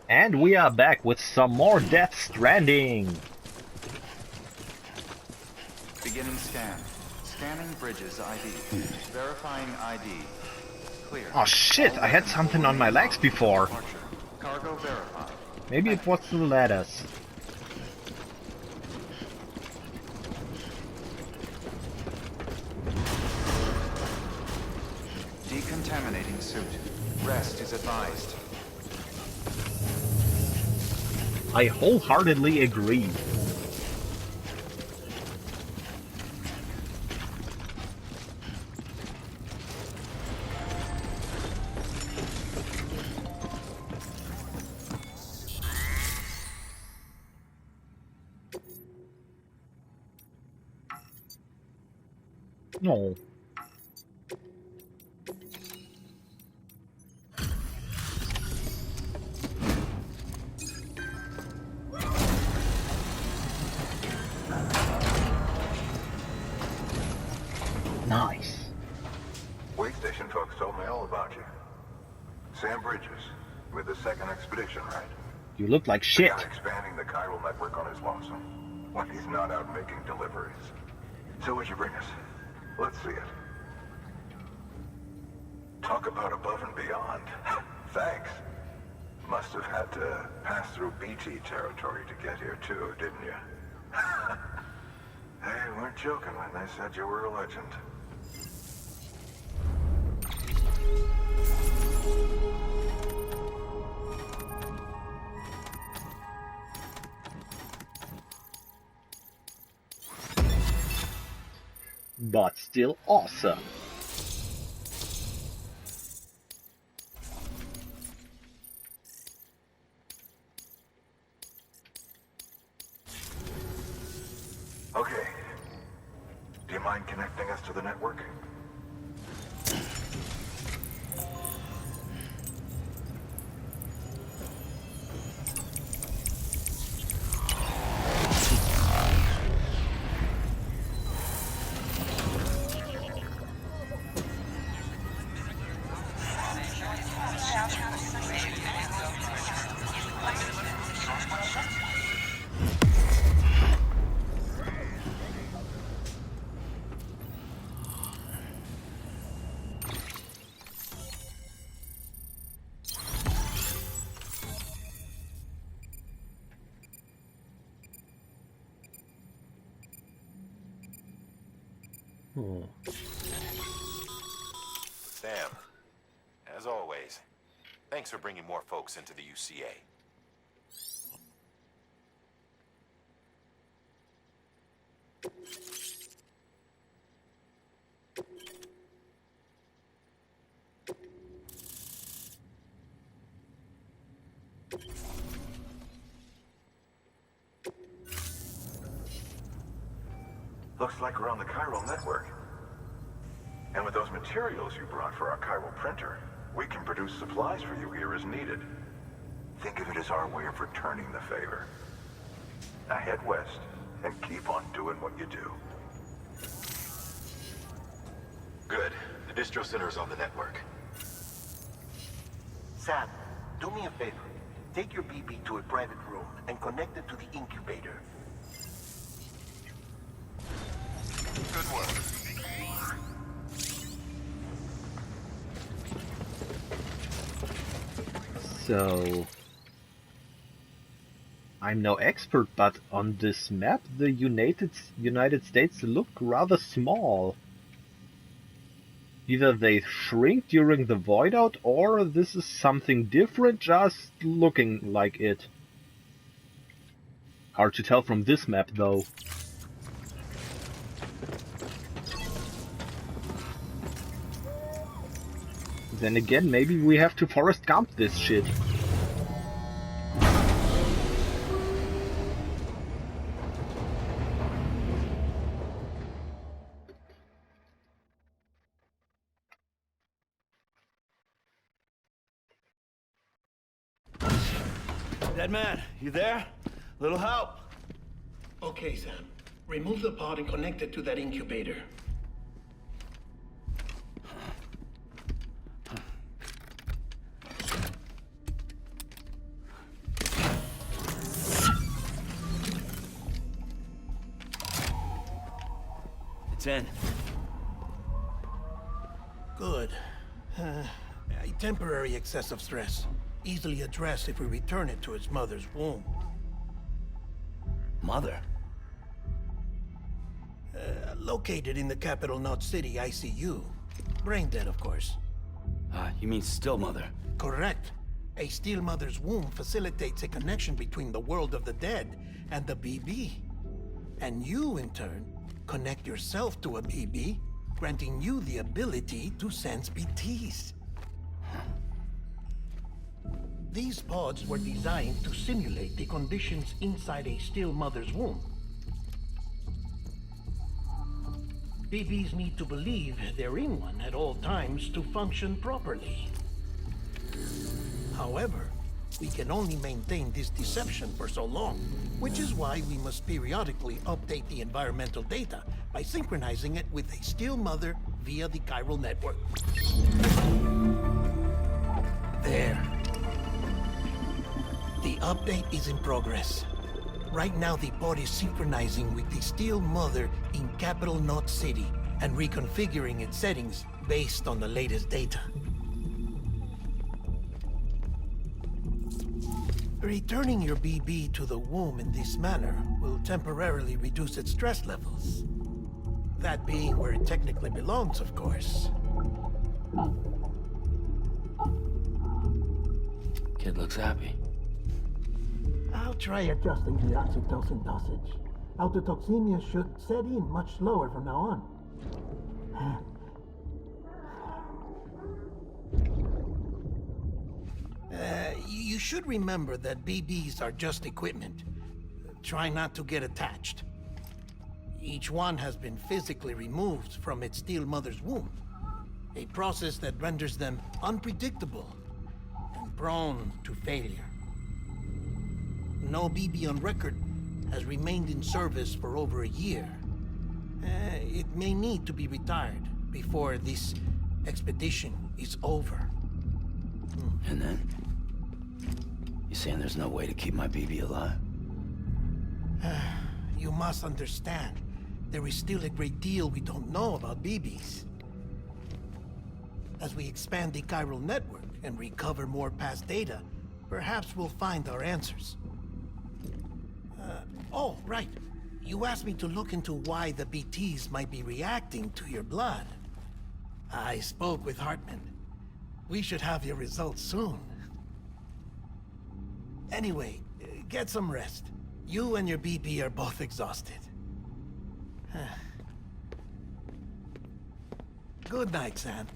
And we are back with some more Death Stranding. Beginning scan. Scanning bridges ID. Verifying ID. Clear. Oh shit, I had something on my legs before. Cargo verified. Maybe it was the ladders. Decontaminating suit. Rest is advised. I wholeheartedly agree. No. Nice. Wake station folks told me all about you. Sam Bridges, with the second expedition, right? You look like The shit. guy expanding the chiral network on his lonesome, when he's not out making deliveries. So what'd you bring us? Let's see it. Talk about above and beyond. Thanks. Must have had to pass through BT territory to get here too, didn't you? They weren't joking when they said you were a legend. But still awesome. Okay. Do you mind connecting us to the network? Sam, as always, thanks for bringing more folks into the UCA. Looks like we're on the chiral network. And with those materials you brought for our chiral printer, we can produce supplies for you here as needed. Think of it as our way of returning the favor. Now head west and keep on doing what you do. Good. The distro center's on the network. Sam, do me a favor. Take your BB to a private room and connect it to the incubator. Good work. So, I'm no expert, but on this map the United States look rather small. Either they shrink during the void out, or this is something different just looking like it. Hard to tell from this map though. Then again, maybe we have to Forrest Gump this shit. Dead man, you there? Little help? Okay, Sam. Remove the pod and connect it to that incubator. It's in. Good. A temporary excess of stress. Easily addressed if we return it to its mother's womb. Mother? Located in the capital Knot City ICU. Brain dead, of course. You mean still mother? Correct. A still mother's womb facilitates a connection between the world of the dead and the BB. And you, in turn, connect yourself to a BB, granting you the ability to sense BTs. These pods were designed to simulate the conditions inside a still mother's womb. BBs need to believe they're in one at all times to function properly. However, we can only maintain this deception for so long, which is why we must periodically update the environmental data by synchronizing it with a still mother via the chiral network. There. The update is in progress. Right now, the pod is synchronizing with the still mother in capital Knot City and reconfiguring its settings based on the latest data. Returning your BB to the womb in this manner will temporarily reduce its stress levels. That being where it technically belongs, of course. Kid looks happy. I'll try adjusting the oxytocin dosage. Autotoxemia should set in much slower from now on. You should remember that BBs are just equipment. Try not to get attached. Each one has been physically removed from its still mother's womb. A process that renders them unpredictable and prone to failure. No BB on record has remained in service for over a year. It may need to be retired before this expedition is over. And then? You saying there's no way to keep my BB alive? You must understand, there is still a great deal we don't know about BBs. As we expand the chiral network and recover more past data, perhaps we'll find our answers. Oh, right. You asked me to look into why the BTs might be reacting to your blood. I spoke with Hartman. We should have your results soon. Anyway, get some rest. You and your BB are both exhausted. Good night, Sam.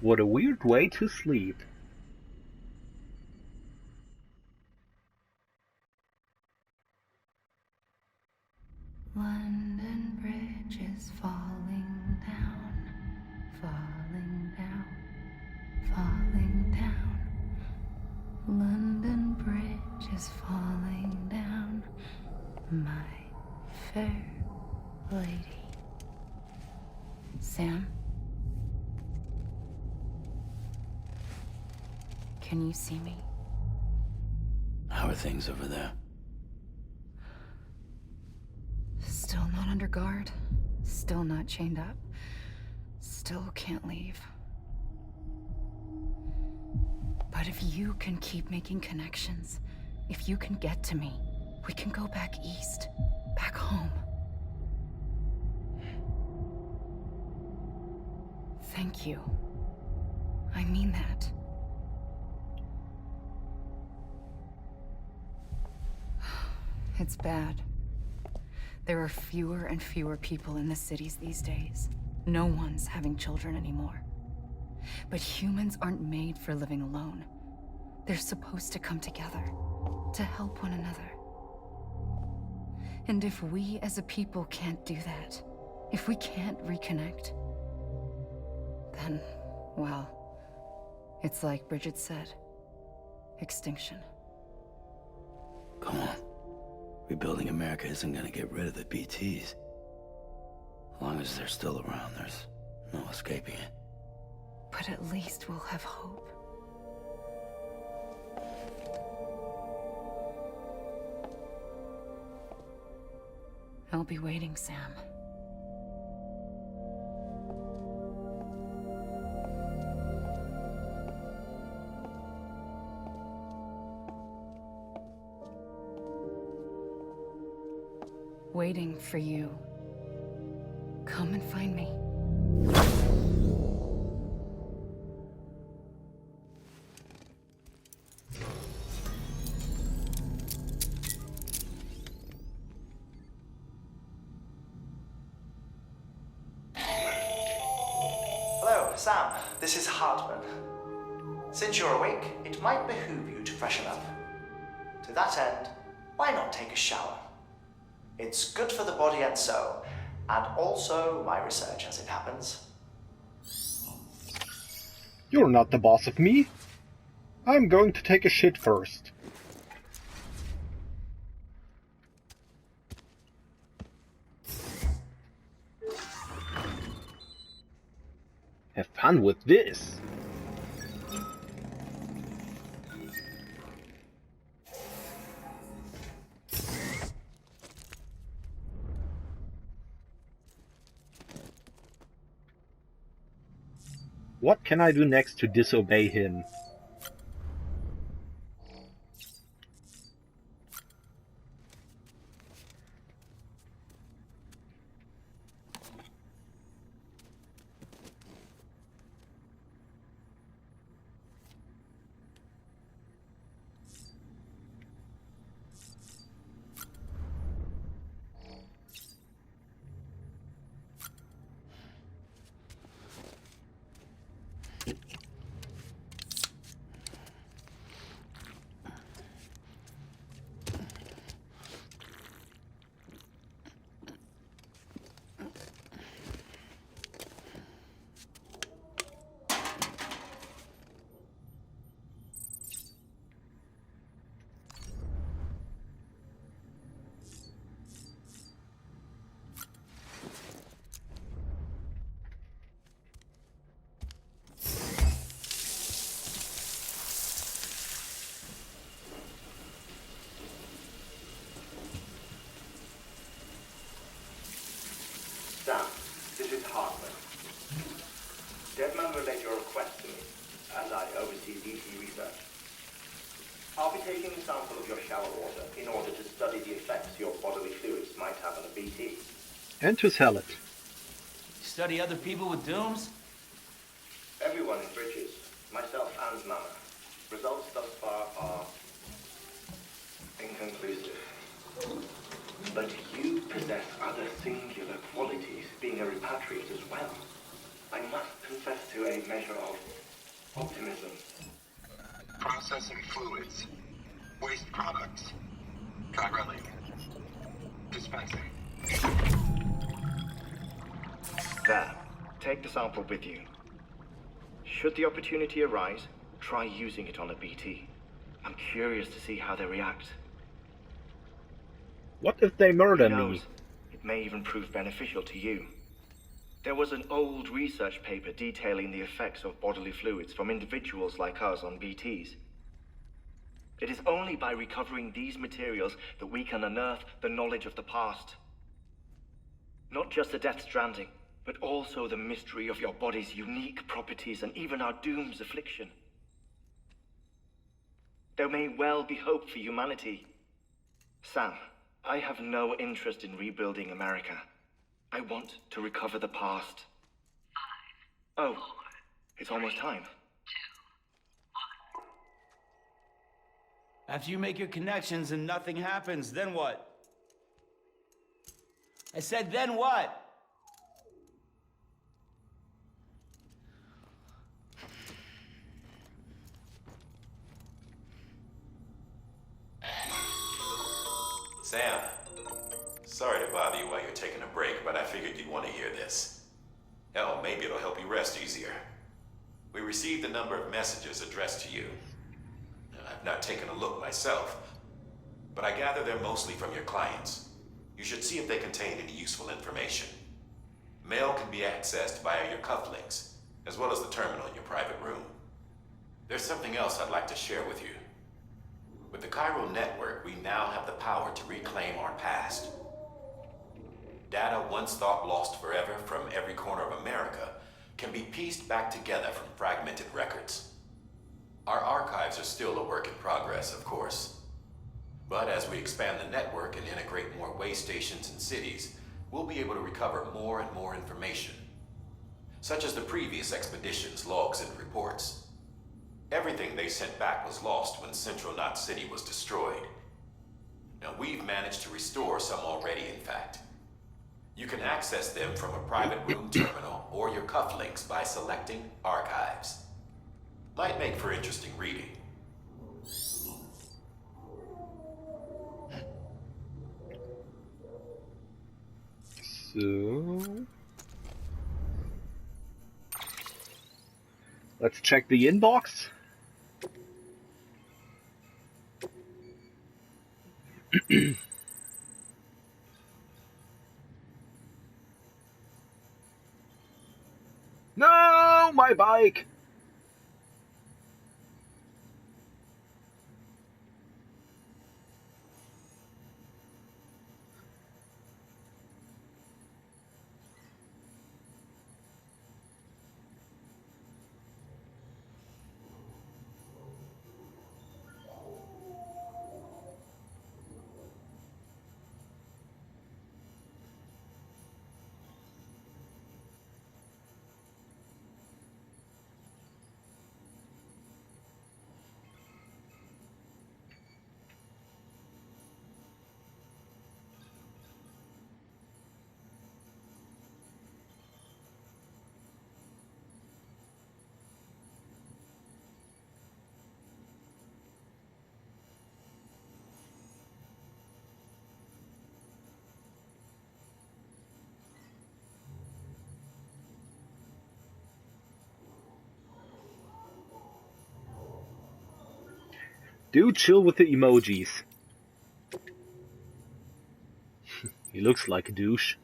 What a weird way to sleep. London Bridge is falling down, falling down, falling down. London Bridge is falling down, my fair lady. Sam? Can you see me? How are things over there? Still not under guard. Still not chained up. Still can't leave. But if you can keep making connections, if you can get to me, we can go back east. Back home. Thank you. I mean that. It's bad. There are fewer and fewer people in the cities these days. No one's having children anymore. But humans aren't made for living alone. They're supposed to come together, to help one another. And if we as a people can't do that, if we can't reconnect, then, well, it's like Bridget said. extinction. Come on. Rebuilding America isn't gonna get rid of the BTs. As long as they're still around, there's no escaping it. But at least we'll have hope. I'll be waiting, Sam. Waiting for you. Come and find me. Hello, Sam. This is Hartman. Since you're awake, it might behoove you to freshen up. To that end, why not take a shower? It's good for the body and soul, and also my research as it happens. You're not the boss of me. I'm going to take a shit first. Have fun with this. What can I do next to disobey him? Sam, this is Hartman. Deadman relayed your request to me, as I oversee BT research. I'll be taking a sample of your shower water in order to study the effects your bodily fluids might have on a BT. And to sell it. Study other people with dooms? Everyone in Bridges, myself and Mama. Results thus far are inconclusive. But you possess other singular qualities, being a repatriate as well. I must confess to a measure of optimism. Processing fluids. Waste products. Chirelli. Dispensing. There. Take the sample with you. Should the opportunity arise, try using it on a BT. I'm curious to see how they react. What if they murder Who knows? me? It may even prove beneficial to you. There was an old research paper detailing the effects of bodily fluids from individuals like us on BTs. It is only by recovering these materials that we can unearth the knowledge of the past. Not just the Death Stranding, but also the mystery of your body's unique properties and even our doom's affliction. There may well be hope for humanity. Sam, I have no interest in rebuilding America. I want to recover the past. 5, 4, it's almost time. 2, 1. After you make your connections and nothing happens, then what? I said, then what? Sam, sorry to bother you while you're taking a break, but I figured you'd want to hear this. Hell, maybe it'll help you rest easier. We received a number of messages addressed to you. I've not taken a look myself, but I gather they're mostly from your clients. You should see if they contain any useful information. Mail can be accessed via your cufflinks, as well as the terminal in your private room. There's something else I'd like to share with you. With the chiral network, we now have the power to reclaim our past. Data once thought lost forever from every corner of America can be pieced back together from fragmented records. Our archives are still a work in progress, of course. But as we expand the network and integrate more way stations and cities, we'll be able to recover more and more information, such as the previous expedition's logs and reports. Everything they sent back was lost when Central Knot City was destroyed. Now, we've managed to restore some already, in fact. You can access them from a private room terminal or your cufflinks by selecting Archives. Might make for interesting reading. So... let's check the inbox. No, my bike! Do chill with the emojis. He looks like a douche.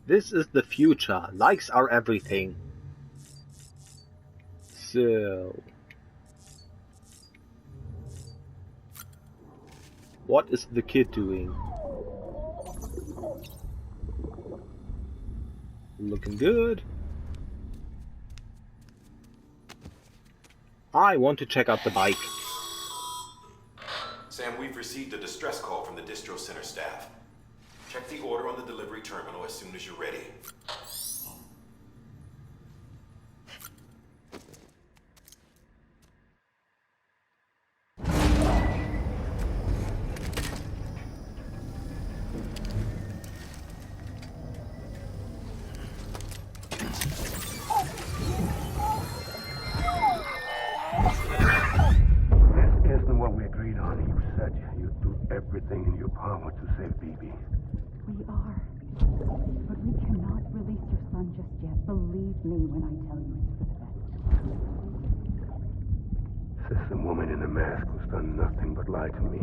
This is the future. Likes are everything. So... what is the kid doing? Looking good. I want to check out the bike. Sam, we've received a distress call from the distro center staff. Check the order on the delivery terminal as soon as you're ready. This isn't what we agreed on. You said you'd do everything in your power to save BB. We are. But we cannot release your son just yet. Believe me when I tell you it's for the best. This woman in a mask who's done nothing but lie to me.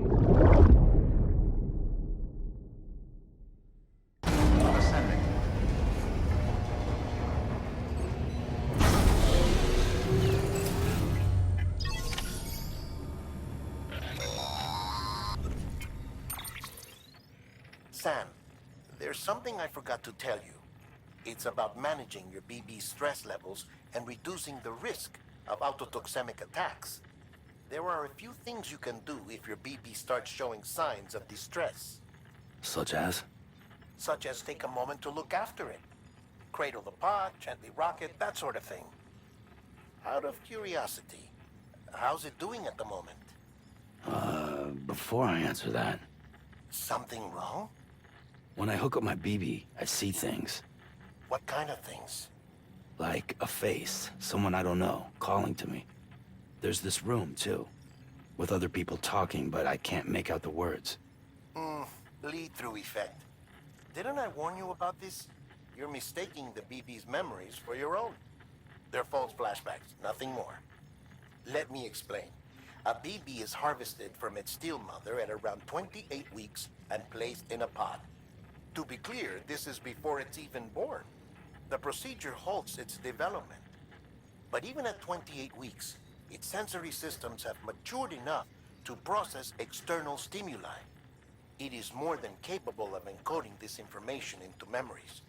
Ascending. Sam, there's something I forgot to tell you. It's about managing your BB stress levels and reducing the risk of autotoxemic attacks. There are a few things you can do if your BB starts showing signs of distress. Such as? Such as take a moment to look after it. Cradle the pod, gently rock it, that sort of thing. Out of curiosity, how's it doing at the moment? Before I answer that... Something wrong? When I hook up my BB, I see things. What kind of things? Like a face, someone I don't know, calling to me. There's this room, too, with other people talking, but I can't make out the words. Lead-through effect. Didn't I warn you about this? You're mistaking the BB's memories for your own. They're false flashbacks, nothing more. Let me explain. A BB is harvested from its steel mother at around 28 weeks and placed in a pod. To be clear, this is before it's even born. The procedure halts its development. But even at 28 weeks, its sensory systems have matured enough to process external stimuli. It is more than capable of encoding this information into memories,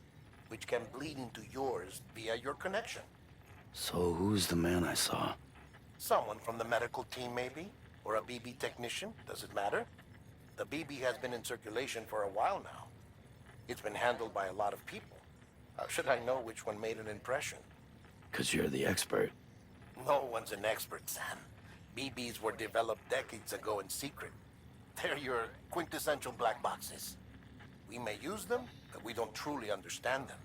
which can bleed into yours via your connection. So who's the man I saw? Someone from the medical team, maybe? Or a BB technician? Does it matter? The BB has been in circulation for a while now. It's been handled by a lot of people. How should I know which one made an impression? 'Cause you're the expert. No one's an expert, Sam. BBs were developed decades ago in secret. They're your quintessential black boxes. We may use them, but we don't truly understand them.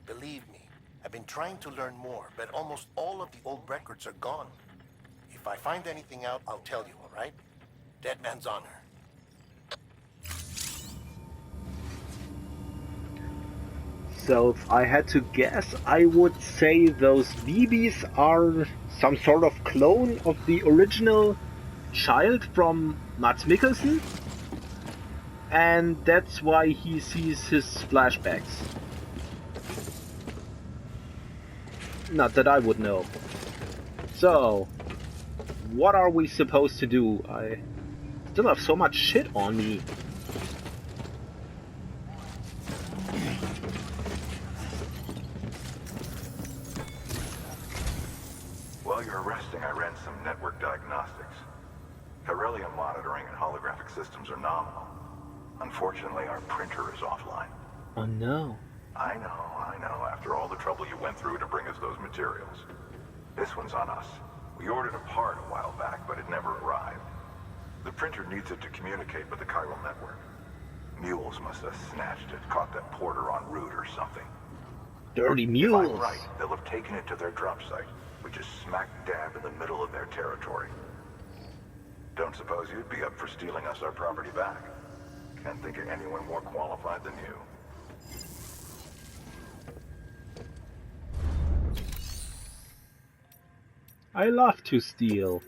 Believe me, I've been trying to learn more, but almost all of the old records are gone. If I find anything out, I'll tell you, all right? Dead man's honor. So if I had to guess, I would say those BBs are some sort of clone of the original child from Mads Mikkelsen, and that's why he sees his flashbacks. Not that I would know. So, what are we supposed to do? I still have so much shit on me. While you're resting, I ran some network diagnostics. Beryllium monitoring and holographic systems are nominal. Unfortunately, our printer is offline. Oh no. I know, after all the trouble you went through to bring us those materials. This one's on us. We ordered a part a while back, but it never arrived. The printer needs it to communicate with the chiral network. Mules must have snatched it, caught that porter en route or something. Dirty If mules. I'm right, they'll have taken it to their drop site, which is smack dab in the middle of their territory. Don't suppose you'd be up for stealing us our property back? Can't think of anyone more qualified than you. I love to steal.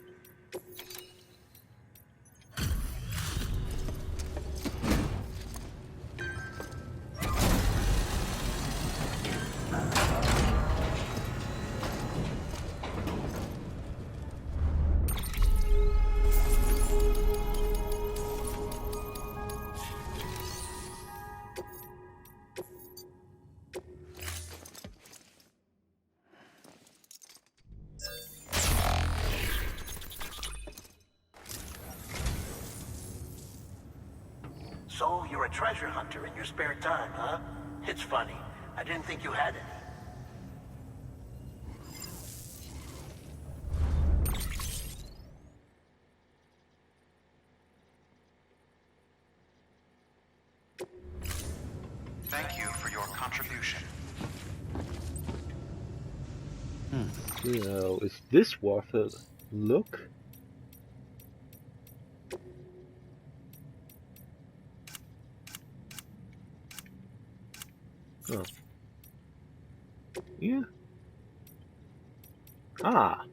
So, you're a treasure hunter in your spare time, huh? It's funny. I didn't think you had any. Thank you for your contribution. So, is this worth a look? Oh. Yeah. Ah.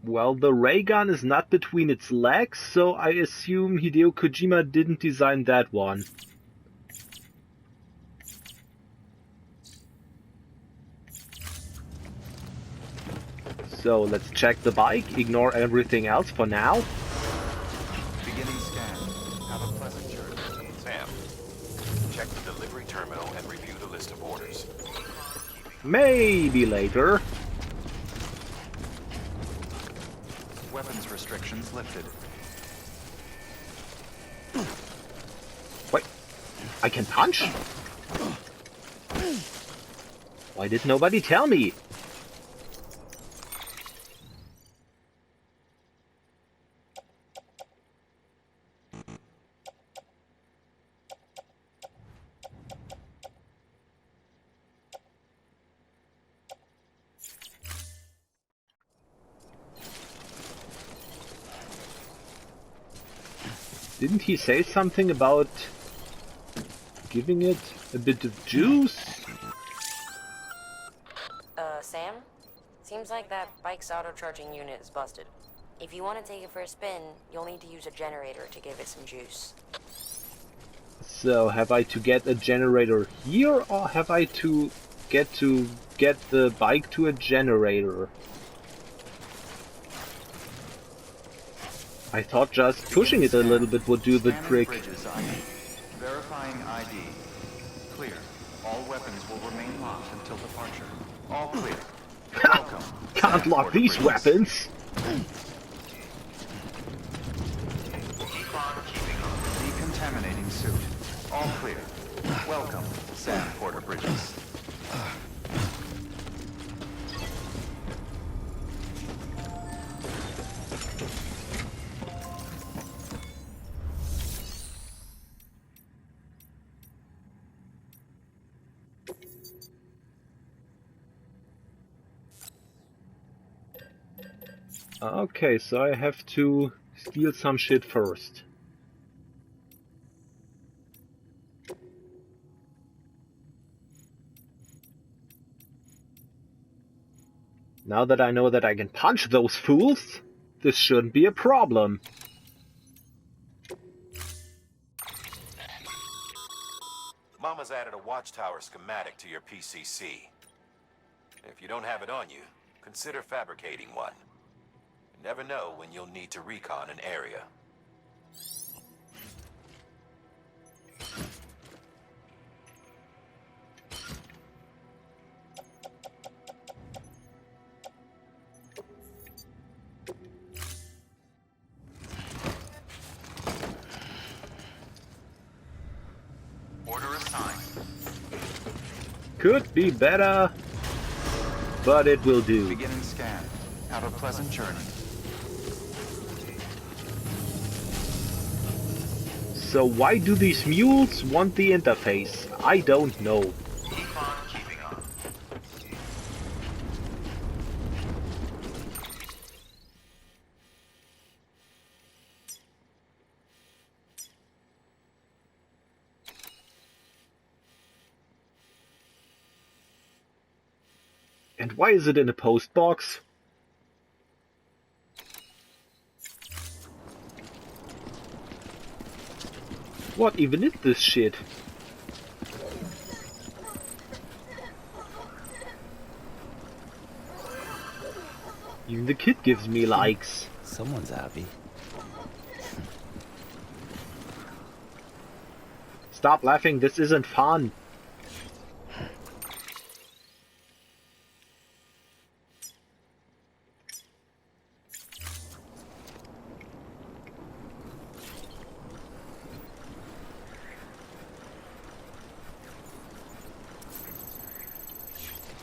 Well, the ray gun is not between its legs, so I assume Hideo Kojima didn't design that one. So let's check the bike, ignore everything else for now. Beginning scan. Have a pleasant journey. Sam, check the delivery terminal and review the list of orders. Maybe later. Weapons restrictions lifted. Wait, I can punch? Why did nobody tell me? Didn't he say something about giving it a bit of juice? Sam? Seems like that bike's auto-charging unit is busted. If you want to take it for a spin, you'll need to use a generator to give it some juice. So, have I to get a generator here, or have I to get the bike to a generator? I thought just pushing it a little bit would do the trick. Bridges ID. Verifying ID. Clear. All weapons will remain locked until departure. All clear. Welcome. Can't lock these weapons! Keep on keeping on. Decontaminating suit. All clear. Welcome, Sam Porter Bridges. Okay, so I have to steal some shit first. Now that I know that I can punch those fools, this shouldn't be a problem. Mama's added a watchtower schematic to your PCC. If you don't have it on you, consider fabricating one. You never know when you'll need to recon an area. Order assigned. Could be better, but it will do. Beginning scan. Have a pleasant journey. So why do these mules want the interface? I don't know. Keep on keeping on. And why is it in a post box? What even is this shit? Even the kid gives me likes. Someone's happy. Stop laughing, this isn't fun.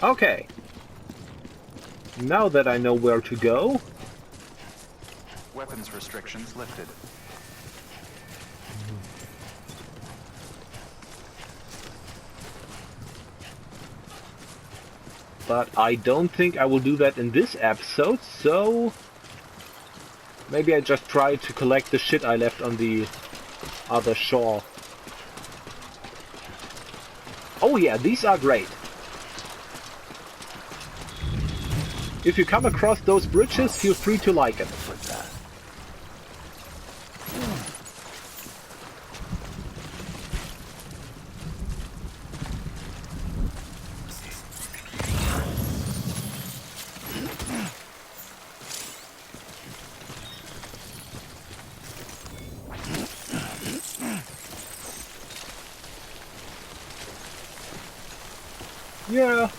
Okay. Now that I know where to go. Weapons restrictions lifted. But I don't think I will do that in this episode, so maybe I just try to collect the shit I left on the other shore. Oh yeah, these are great. If you come across those bridges, feel free to like it. Yeah.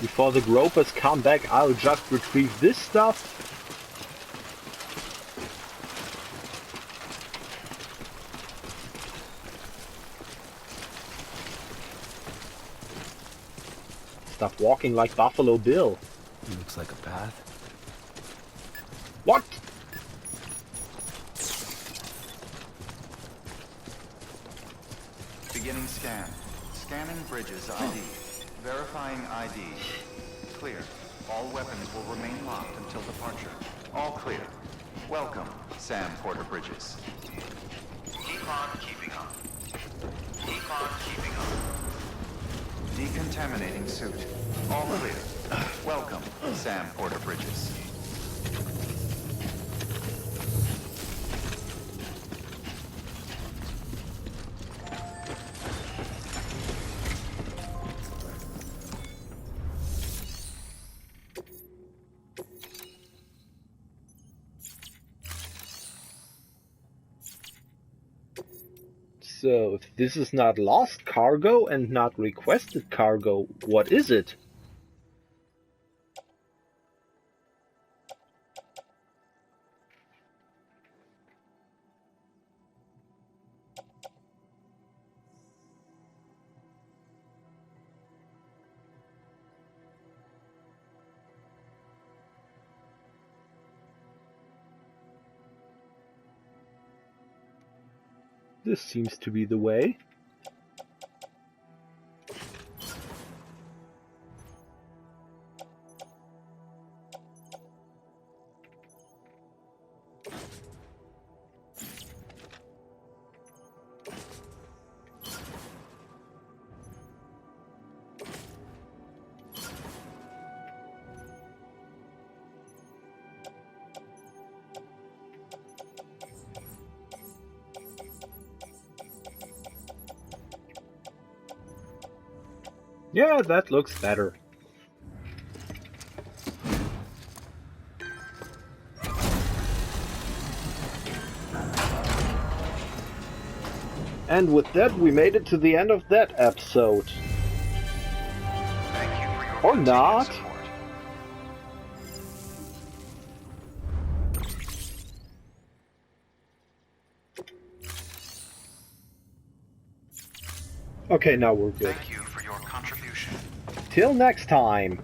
Before the gropers come back, I'll just retrieve this stuff. Stop walking like Buffalo Bill. Looks like a path. What? Beginning scan. Scanning bridges ID. Verifying ID. Clear. All weapons will remain locked until departure. All clear. Welcome, Sam Porter Bridges. Keep on keeping on. Keep on keeping on. Decontaminating suit. All clear. Welcome, Sam Porter Bridges. So, if this is not lost cargo and not requested cargo, what is it? This seems to be the way. Yeah, that looks better. And with that, we made it to the end of that episode. Thank you for your Or not. support. Okay, now we're good. Thank you for your contribution. Till next time.